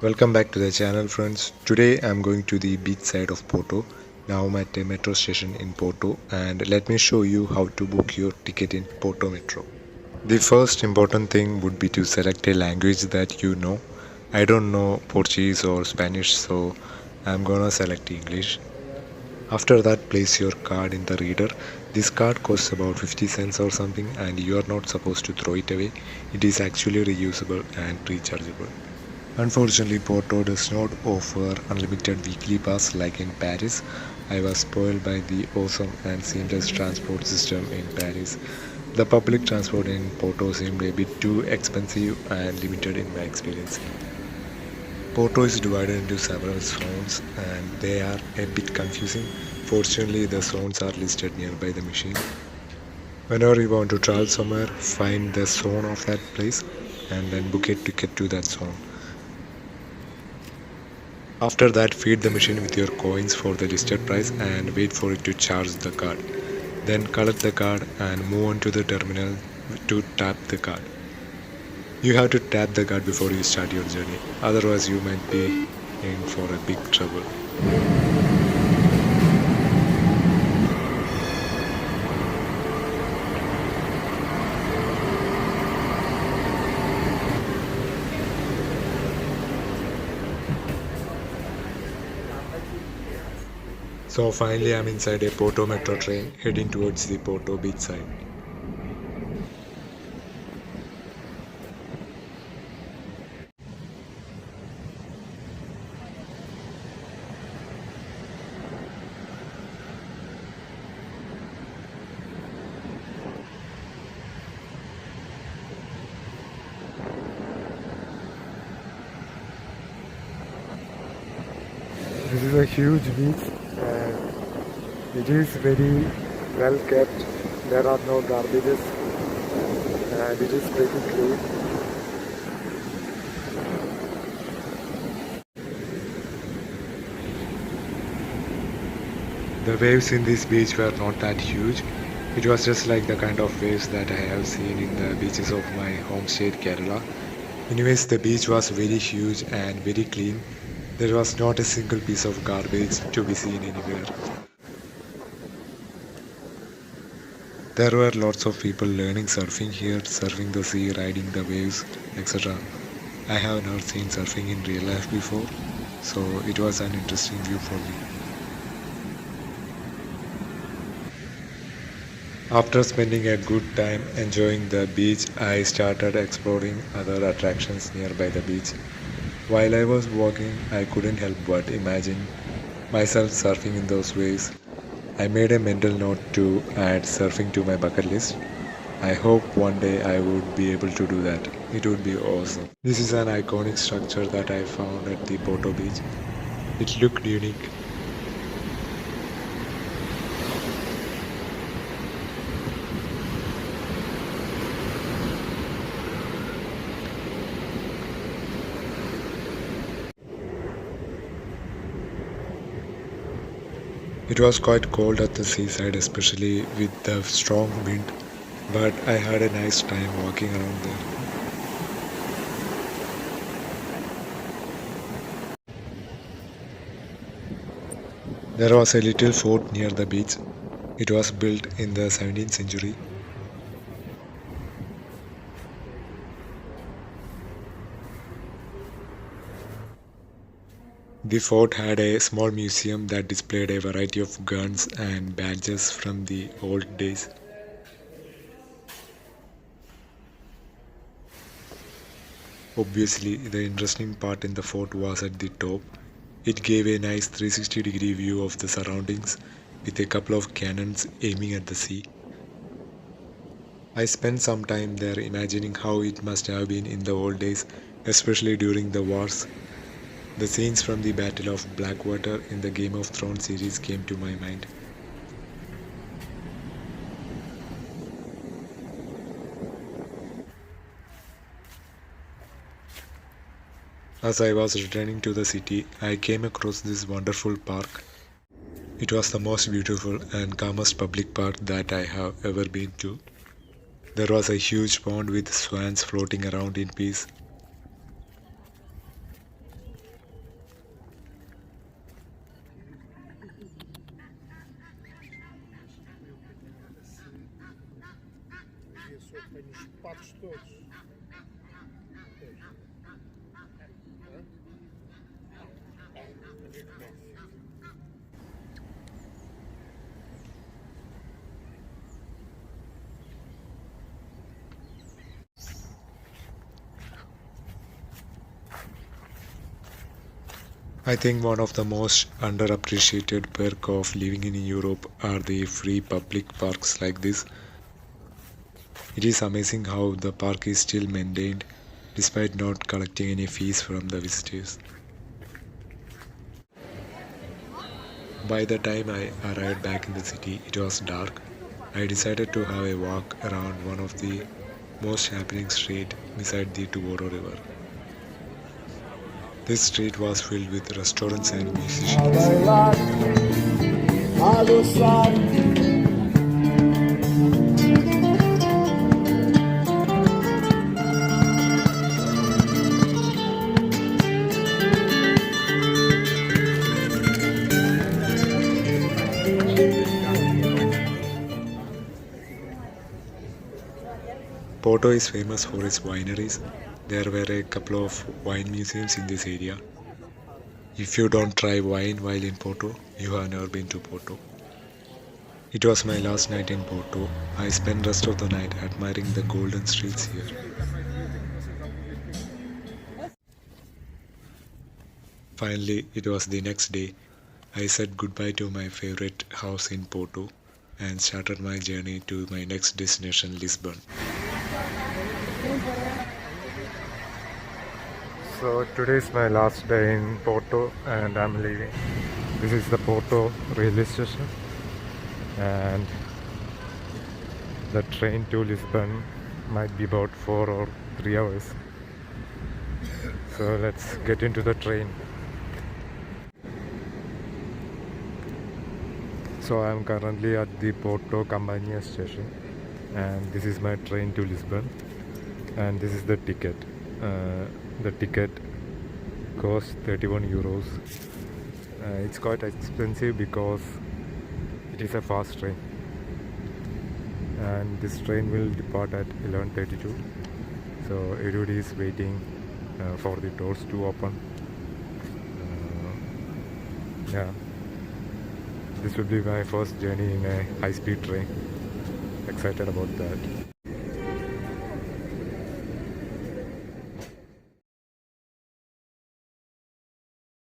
Welcome back to the channel, friends. Today I'm going to the beach side of Porto. Now I'm at a metro station in Porto, and let me show you how to book your ticket in Porto Metro. The first important thing would be to select a language that you know. I don't know Portuguese or Spanish, so I'm gonna select English. After that, place your card in the reader. This card costs about 50 cents or something, and you are not supposed to throw it away. It is actually reusable and rechargeable. Unfortunately, Porto does not offer unlimited weekly pass like in Paris. I was spoiled by the awesome and seamless transport system in Paris. The public transport in Porto seemed a bit too expensive and limited in my experience. Porto is divided into several zones and they are a bit confusing. Fortunately, the zones are listed nearby the machine. Whenever you want to travel somewhere, find the zone of that place and then book a ticket to that zone. After that, feed the machine with your coins for the listed price and wait for it to charge the card. Then collect the card and move on to the terminal to tap the card. You have to tap the card before you start your journey, otherwise you might be in for a big trouble. So finally I'm inside a Porto metro train heading towards the Porto beach side. This is a huge beach and it is very well kept. There are no garbages and it is pretty clean. The waves in this beach were not that huge. It was just like the kind of waves that I have seen in the beaches of my home state Kerala. Anyways, the beach was very huge and very clean. There was not a single piece of garbage to be seen anywhere. There were lots of people learning surfing here, surfing the sea, riding the waves, etc. I have never seen surfing in real life before, so it was an interesting view for me. After spending a good time enjoying the beach, I started exploring other attractions nearby the beach. While I was walking, I couldn't help but imagine myself surfing in those waves. I made a mental note to add surfing to my bucket list. I hope one day I would be able to do that. It would be awesome. This is an iconic structure that I found at the Porto beach. It looked unique. It was quite cold at the seaside, especially with the strong wind, but I had a nice time walking around there. There was a little fort near the beach. It was built in the 17th century. The fort had a small museum that displayed a variety of guns and badges from the old days. Obviously, the interesting part in the fort was at the top. It gave a nice 360-degree view of the surroundings with a couple of cannons aiming at the sea. I spent some time there imagining how it must have been in the old days, especially during the wars. The scenes from the Battle of Blackwater in the Game of Thrones series came to my mind. As I was returning to the city, I came across this wonderful park. It was the most beautiful and calmest public park that I have ever been to. There was a huge pond with swans floating around in peace. sapatos todos. I think one of the most underappreciated perk of living in Europe are the free public parks like this. It is amazing how the park is still maintained despite not collecting any fees from the visitors. By the time I arrived back in the city, it was dark. I decided to have a walk around one of the most happening streets beside the Tuvoro River. This street was filled with restaurants and musicians. Porto is famous for its wineries. There were a couple of wine museums in this area. If you don't try wine while in Porto, you have never been to Porto. It was my last night in Porto. I spent rest of the night admiring the golden streets here. Finally, it was the next day. I said goodbye to my favorite house in Porto and started my journey to my next destination, Lisbon. So today is my last day in Porto and I'm leaving. This is the Porto railway station and the train to Lisbon might be about 4 or 3 hours. So let's get into the train. So I am currently at the Porto Campania station and this is my train to Lisbon and this is the ticket. The ticket costs 31 euros. It's quite expensive because it is a fast train and this train will depart at 11:32, so everybody is waiting for the doors to open. Yeah, this will be my first journey in a high-speed train. Excited about that.